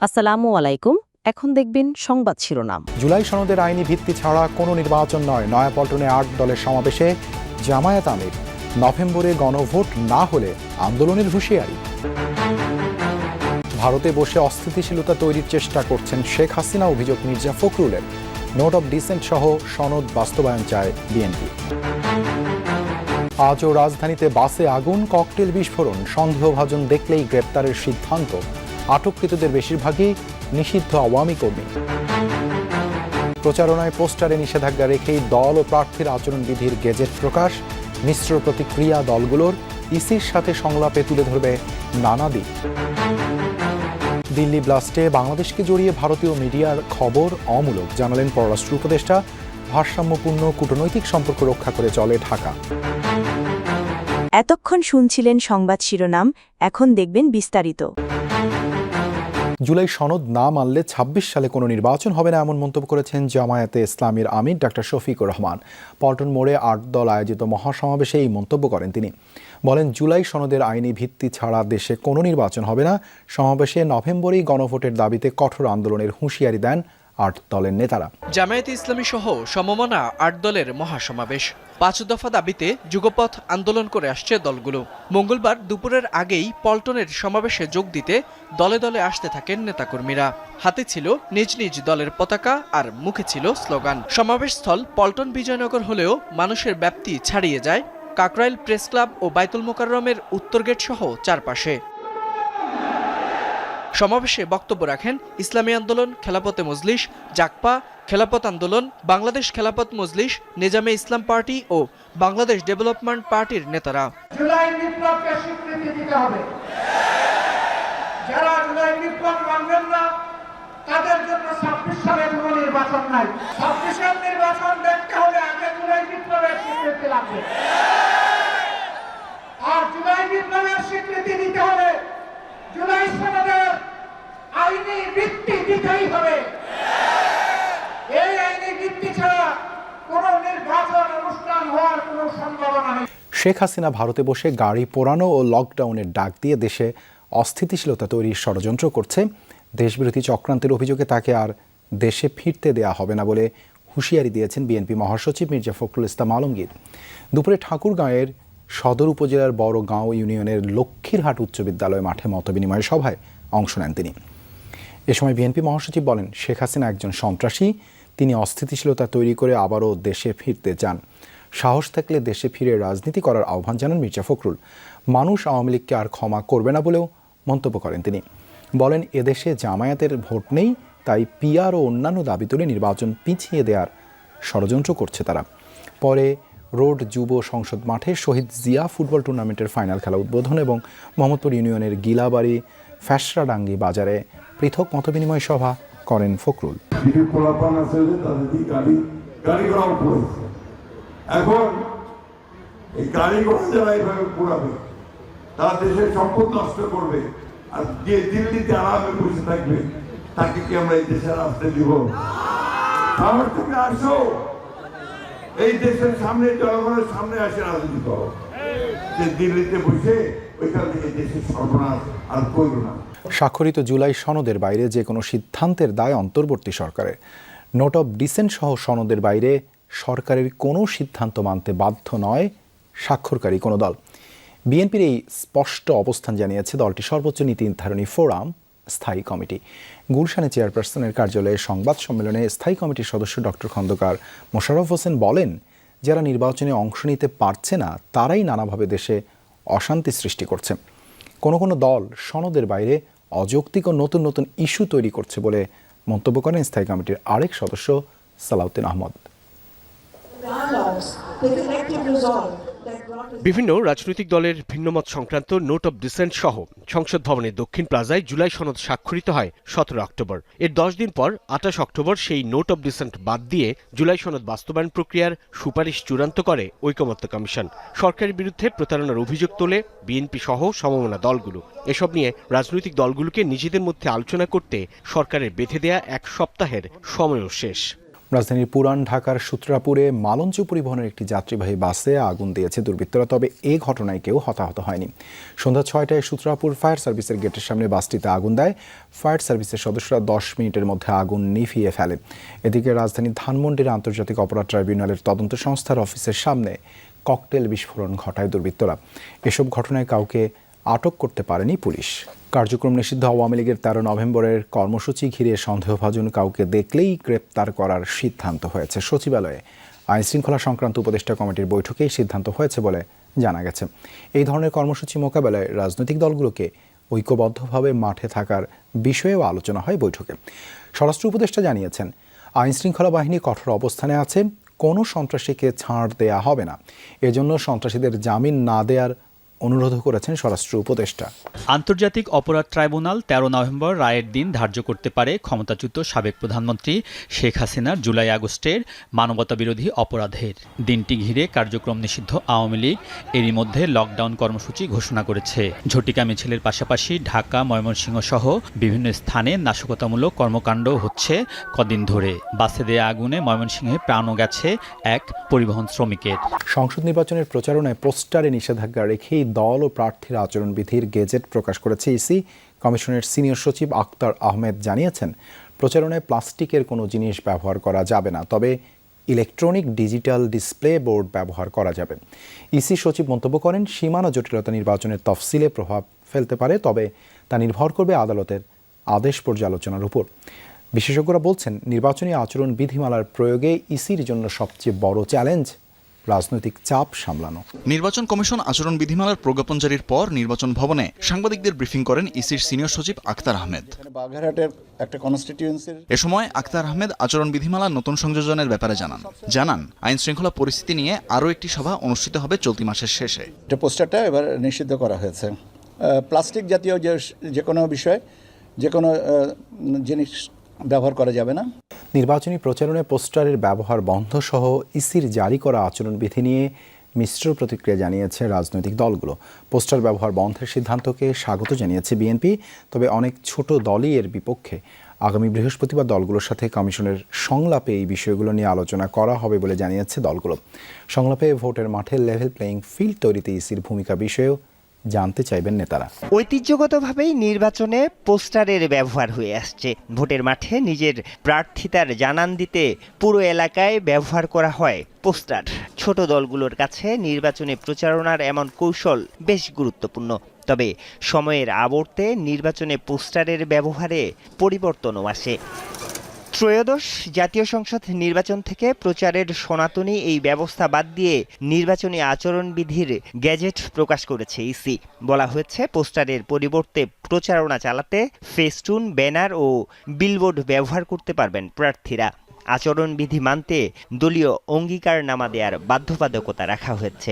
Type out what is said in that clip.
আসসালামু আলাইকুম। এখন দেখবেন সংবাদ শিরোনাম। জুলাই সনদের আইনি ভিত্তি ছাড়া কোনো নির্বাচন নয়। নয়াপল্টনে 8 দলের সমাবেশে জামায়াত আমির। নভেম্বরে গণভোট না হলে আন্দোলনের হুঁশিয়ারি। ভারতে বসে অস্থিতিশীলতা তৈরির চেষ্টা করছেন শেখ হাসিনা, অভিযোগ মির্জা ফখরুলের। নোট অব ডিসেন্ট সহ সনদ বাস্তবায়ন চায় বিএনপি। আজও রাজধানীতে বাসে আগুন, ককটেল বিস্ফোরণ। সন্দেহভাজন দেখলেই গ্রেপ্তারের সিদ্ধান্ত। আটককৃতদের বেশিরভাগই নিষিদ্ধ আওয়ামী কর্মী। প্রচারণায় পোস্টারে নিষেধাজ্ঞা রেখেই দল ও প্রার্থীর আচরণবিধির গেজেট প্রকাশ। মিশ্র প্রতিক্রিয়া দলগুলোর। ইসির সাথে সংলাপে তুলে ধরবে নানা দিক। দিল্লি ব্লাস্টে বাংলাদেশকে জড়িয়ে ভারতীয় মিডিয়ার খবর অমূলক, জানালেন পররাষ্ট্র উপদেষ্টা। ভারসাম্যপূর্ণ কূটনৈতিক সম্পর্ক রক্ষা করে চলে ঢাকা। এতক্ষণ শুনছিলেন সংবাদ শিরোনাম, এখন দেখবেন বিস্তারিত। জুলাই সনদ না মানলে ২৬ সালে কোনো নির্বাচন হবে না, এমন মন্তব্য করেছেন জামায়াতে ইসলামীর আমির ডাক্তার শফিকুর রহমান। পল্টন মোড়ে 8 দল আয়োজিত মহাসমাবেশে এই মন্তব্য করেন তিনি। বলেন, জুলাই সনদের আইনি ভিত্তি ছাড়া দেশে কোনো নির্বাচন হবে না। সমাবেশে নভেম্বরেই গণভোটের দাবিতে কঠোর আন্দোলনের হুঁশিয়ারি দেন 8 দলের নেতারা। জামায়াতে ইসলামী সহ সমমনা 8 দলের মহাসমাবেশ। 5 দফা দাবিতে যুগপথ আন্দোলন করে আসছে দলগুলো। মঙ্গলবার দুপুরের আগেই পল্টনের সমাবেশে যোগ দিতে দলে দলে আসতে থাকেন নেতাকর্মীরা। হাতে ছিল নিজ নিজ দলের পতাকা আর মুখে ছিল স্লোগান। সমাবেশস্থল পল্টন বিজয়নগর হলেও মানুষের ব্যাপ্তি ছাড়িয়ে যায় কাকরাইল প্রেস ক্লাব ও বাইতুল মোকাররমের উত্তর গেট সহ চারপাশে। সমাবেশে বক্তব্য রাখেন ইসলামী আন্দোলন, খেলাপথে মজলিস, জাকপা, খেলাপথ আন্দোলন, বাংলাদেশ খেলাপথ মজলিস, নেজামে ইসলাম পার্টি ও বাংলাদেশ ডেভেলপমেন্ট পার্টির নেতারা। জুলাই বিপ্লবকে স্বীকৃতি দিতে হবে। যারা জুলাই বিপ্লব মানবেন না তাদের জন্য ২৬ সালে কোনো নির্বাচন নাই। ২৬ সাল নির্বাচন দেখতে হলে আগে জুলাই বিপ্লবের স্বীকৃতি লাগবে। আর জুলাই বিপ্লবের স্বীকৃতি দিতে হলে জুলাই সনদের আইনি ভিত্তি দিতেই হবে। এই আইনি ভিত্তি ছাড়া কোনো নির্বাচন অনুষ্ঠান হওয়ার কোনো সম্ভাবনা নেই। শেখ হাসিনা ভারতে বসে গাড়ি পোড়ানো ও লকডাউনের ডাক দিয়ে দেশে অস্থিতিশীলতা তৈরির ষড়যন্ত্র করছে। দেশবিরোধী চক্রান্তের অভিযোগে তাকে আর দেশে ফিরতে দেয়া হবে না বলে হুঁশিয়ারি দিয়েছেন বিএনপি মহাসচিব মির্জা ফখরুল ইসলাম আলমগীর। দুপুরে ঠাকুরগাঁয়ের সদর উপজেলার বড়গাঁও ইউনিয়নের লক্ষ্মীরহাট উচ্চ বিদ্যালয় মাঠে মতবিনিময় সভায় অংশ নেন তিনি। এ সময় বিএনপি মহাসচিব বলেন, শেখ হাসিনা একজন সন্ত্রাসী। তিনি অস্থিতিশীলতা তৈরি করে আবারও দেশে ফিরতে চান। সাহস থাকলে দেশে ফিরে রাজনীতি করার আহ্বান জানান মির্জা ফখরুল। মানুষ আওয়ামী লীগকে আর ক্ষমা করবে না বলেও মন্তব্য করেন তিনি। বলেন, এদেশে জামায়াতের ভোট নেই, তাই পিআর ও অন্যান্য দাবি তুলে নির্বাচন পিছিয়ে দেওয়ার ষড়যন্ত্র করছে তারা। পরে রোড যুব সংসদ মাঠে শহীদ জিয়া ফুটবল টুর্নামেন্টের ফাইনাল খেলা উদ্বোধন এবং মোহাম্মদপুর ইউনিয়নের গিলাবাড়ি ফ্যাসরাডাঙ্গি বাজারে পৃথক মতবিনিময় সভা করেন ফখরুল। এখন এই গাড়ি ঘোড়া যারা এইভাবে পুরাবে তারা দেশের সম্পদ নষ্ট করবে, আর যে দিল্লিতে আরামে বসে থাকবে তাকে কি আমরা এই দেশের আসতে দিব? সামনে থেকে আসো, এই দেশের সামনে, জনগণের সামনে আসে রাজনীতি করো। যে দিল্লিতে বসে ওইখান থেকে দেশের সর্বনাশ আর করবে না। স্বাক্ষরিত জুলাই সনদের বাইরে যে কোনো সিদ্ধান্তের দায় অন্তর্বর্তী সরকারের। নোট অব ডিসেন্ট সহ সনদের বাইরে সরকারের কোনো সিদ্ধান্ত মানতে বাধ্য নয় স্বাক্ষরকারী কোনো দল। বিএনপির এই স্পষ্ট অবস্থান জানিয়েছে দলটির সর্বোচ্চ নীতি নির্ধারণী ফোরাম স্থায়ী কমিটি। গুলশানে চেয়ারপারসনের কার্যালয়ে সংবাদ সম্মেলনে স্থায়ী কমিটির সদস্য ডক্টর খন্দকার মোশাররফ হোসেন বলেন, যারা নির্বাচনে অংশ নিতে পারছে না তারাই নানাভাবে দেশে অশান্তি সৃষ্টি করছে। কোনো কোনো দল সনদের বাইরে অযৌক্তিক ও নতুন নতুন ইস্যু তৈরি করছে বলে মন্তব্য করেন স্থায়ী কমিটির আরেক সদস্য সালাউদ্দিন আহমদ। বিভিন্ন রাজনৈতিক দলের ভিন্নমত সংক্রান্ত নোট অব ডিসেন্ট সহ সংসদ ভবনের দক্ষিণ প্লাজায় জুলাই সনদ স্বাক্ষরিত হয় 17 অক্টোবর। এর 10 দিন পর 28 অক্টোবর সেই নোট অব ডিসেন্ট বাদ দিয়ে জুলাই সনদ বাস্তবায়ন প্রক্রিয়ার সুপারিশ চূড়ান্ত করে ঐকমত্য কমিশন। সরকারের বিরুদ্ধে প্রতারণার অভিযোগ তোলে বিএনপি সহ সমমনা দলগুলো। এসব নিয়ে রাজনৈতিক দলগুলোকে নিজেদের মধ্যে আলোচনা করতে সরকারের বেঁধে দেয়া 1 সপ্তাহের সময়ও শেষ। রাজধানীর পুরান ঢাকার সূত্রাপুরে মালঞ্চ পরিবহনের একটি যাত্রীবাহী বাসে আগুন দিয়েছে দুর্বৃত্তরা, তবে এই ঘটনায় কেউ হতাহত হয়নি। সন্ধ্যা 6টায় সূত্রাপুর ফায়ার সার্ভিসের গেটের সামনে বাসটিতে আগুন দেয়। ফায়ার সার্ভিসের সদস্যরা 10 মিনিটের মধ্যে আগুন নিভিয়ে ফেলে। এদিকে রাজধানীর ধানমন্ডির আন্তর্জাতিক অপরাধ ট্রাইব্যুনালের তদন্ত সংস্থার অফিসের সামনে ককটেল বিস্ফোরণ ঘটায় দুর্বৃত্তরা। এসব ঘটনায় কাউকে আটক করতে পারেনি পুলিশ। কার্যক্রম নিষিদ্ধ আওয়ামী লীগের 13 নভেম্বরের কর্মসূচি ঘিরে সন্দেহভাজন কাউকে দেখলেই গ্রেপ্তার করার সিদ্ধান্ত হয়েছে। সচিবালয়ে আইনশৃঙ্খলা সংক্রান্ত উপদেষ্টা কমিটির বৈঠকেই সিদ্ধান্ত হয়েছে বলে জানা গেছে। এই ধরনের কর্মসূচি মোকাবেলায় রাজনৈতিক দলগুলোকে ঐক্যবদ্ধভাবে মাঠে থাকার বিষয়েও আলোচনা হয় বৈঠকে। স্বরাষ্ট্র উপদেষ্টা জানিয়েছেন, আইনশৃঙ্খলা বাহিনী কঠোর অবস্থানে আছে, কোনো সন্ত্রাসীকে ছাড় দেয়া হবে না। এজন্য সন্ত্রাসীদের জামিন না দেওয়ার অনুরোধ করেছেন স্বরাষ্ট্র উপদেষ্টা। আন্তর্জাতিক অপরাধ ট্রাইব্যুনাল 13 নভেম্বর রায়ের দিন ধার্য করতে পারে ক্ষমতাচ্যুত সাবেক প্রধানমন্ত্রী শেখ হাসিনার জুলাই আগস্টের মানবতাবিরোধী অপরাধের। দিনটি ঘিরে কার্যক্রম নিষিদ্ধ আওয়ামী লীগ এরই মধ্যে লকডাউন কর্মসূচি ঘোষণা করেছে। ঝটিকা মিছিলের পাশাপাশি ঢাকা, ময়মনসিংহ সহ বিভিন্ন স্থানে নাশকতামূলক কর্মকাণ্ড হচ্ছে কদিন ধরে। বাসে দেয়া আগুনে ময়মনসিংহে প্রাণও গেছে এক পরিবহন শ্রমিকের। সংসদ নির্বাচনের প্রচারণায় পোস্টারে নিষেধাজ্ঞা রেখেই দল ও প্রার্থীর আচরণবিধির গেজেট প্রকাশ করেছে ইসি। কমিশনের সিনিয়র সচিব আক্তার আহমেদ জানিয়েছেন, প্রচারণায় প্লাস্টিকের কোনো জিনিস ব্যবহার করা যাবে না, তবে ইলেকট্রনিক ডিজিটাল ডিসপ্লে বোর্ড ব্যবহার করা যাবে। ইসি সচিব মন্তব্য করেন, সীমানা জটিলতা নির্বাচনের তফসিলে প্রভাব ফেলতে পারে, তবে তা নির্ভর করবে আদালতের আদেশ পর্যালোচনার উপর। বিশেষজ্ঞরা বলছেন, নির্বাচনী আচরণ বিধিমালার প্রয়োগে ইসির জন্য সবচেয়ে বড় চ্যালেঞ্জ রাজনৈতিক চাপ সামলানো। নির্বাচন কমিশন আচরণ বিধিমালার প্রজ্ঞাপন জারির পর নির্বাচন ভবনে সাংবাদিকদের ব্রিফিং করেন ইসির সিনিয়র সচিব আক্তার আহমেদ। এ সময় আক্তার আহমেদ আচরণ বিধিমালার নতুন সংযোজনের ব্যাপারে জানান আইন শৃঙ্খলা পরিস্থিতি নিয়ে আরও একটি সভা অনুষ্ঠিত হবে চলতি মাসের শেষে। পোস্টারটা এবার নিষিদ্ধ করা হয়েছে। প্লাস্টিক জাতীয় যে কোনো বিষয়, যে কোনো জিনিস ব্যবহার করা যাবে না। নির্বাচনী প্রচারণায় পোস্টারের ব্যবহার বন্ধ সহ ইসির জারি করা আচরণবিধি নিয়ে মিশ্র প্রতিক্রিয়া জানিয়েছে রাজনৈতিক দলগুলো। পোস্টার ব্যবহার বন্ধের সিদ্ধান্তকে স্বাগত জানিয়েছে বিএনপি, তবে অনেক ছোট দলই এর বিপক্ষে। আগামী বৃহস্পতিবার দলগুলোর সাথে কমিশনের সংলাপে এই বিষয়গুলো নিয়ে আলোচনা করা হবে বলে জানিয়েছে দলগুলো। সংলাপে ভোটের মাঠে লেভেল প্লেয়িং ফিল্ড তৈরিতে ইসির ভূমিকা বিষয়েও জানতে চাইবেন নেতারা। ঐতিহ্যগতভাবেই নির্বাচনে পোস্টারের ব্যবহার হয়ে আসছে। ভোটের মাঠে নিজের প্রার্থিতার জানান দিতে পুরো এলাকায় ব্যবহার করা হয় পোস্টার। ছোট দলগুলোর কাছে নির্বাচনে প্রচারণার এমন কৌশল বেশ গুরুত্বপূর্ণ। তবে সময়ের আবর্তে নির্বাচনে পোস্টারের ব্যবহারে পরিবর্তনও আসে। ত্রয়োদশ জাতীয় সংসদ নির্বাচন থেকে প্রচারের সনাতনী এই ব্যবস্থা বাদ দিয়ে নির্বাচনী আচরণবিধির গ্যাজেট প্রকাশ করেছে ইসি। বলা হয়েছে, পোস্টারের পরিবর্তে প্রচারণা চালাতে ফেস্টুন, ব্যানার ও বিলবোর্ড ব্যবহার করতে পারবেন প্রার্থীরা। আচরণবিধি মানতে দলীয় অঙ্গীকারনামা দেওয়ার বাধ্যবাধকতা রাখা হয়েছে।